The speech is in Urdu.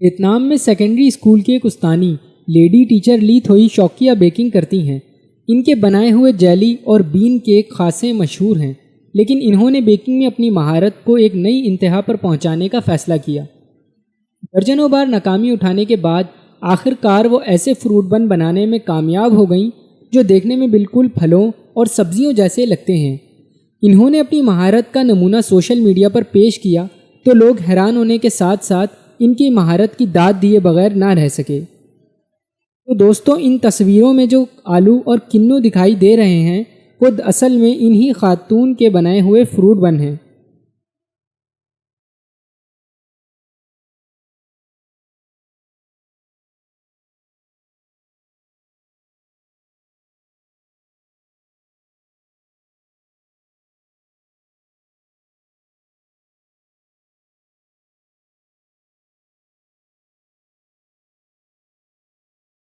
ویتنام میں سیکنڈری اسکول کی ایک استانی لیڈی ٹیچر لی تھوئی شوقیہ بیکنگ کرتی ہیں۔ ان کے بنائے ہوئے جیلی اور بین کیک خاصے مشہور ہیں، لیکن انہوں نے بیکنگ میں اپنی مہارت کو ایک نئی انتہا پر پہنچانے کا فیصلہ کیا۔ درجنوں بار ناکامی اٹھانے کے بعد آخر کار وہ ایسے فروٹ بن بنانے میں کامیاب ہو گئیں جو دیکھنے میں بالکل پھلوں اور سبزیوں جیسے لگتے ہیں۔ انہوں نے اپنی مہارت کا نمونہ سوشل میڈیا پر پیش کیا تو لوگ حیران ہونے کے ساتھ ساتھ ان کی مہارت کی داد دیے بغیر نہ رہ سکے۔ تو دوستوں، ان تصویروں میں جو آلو اور کنو دکھائی دے رہے ہیں وہ اصل میں انہی خاتون کے بنائے ہوئے فروٹ بن ہیں۔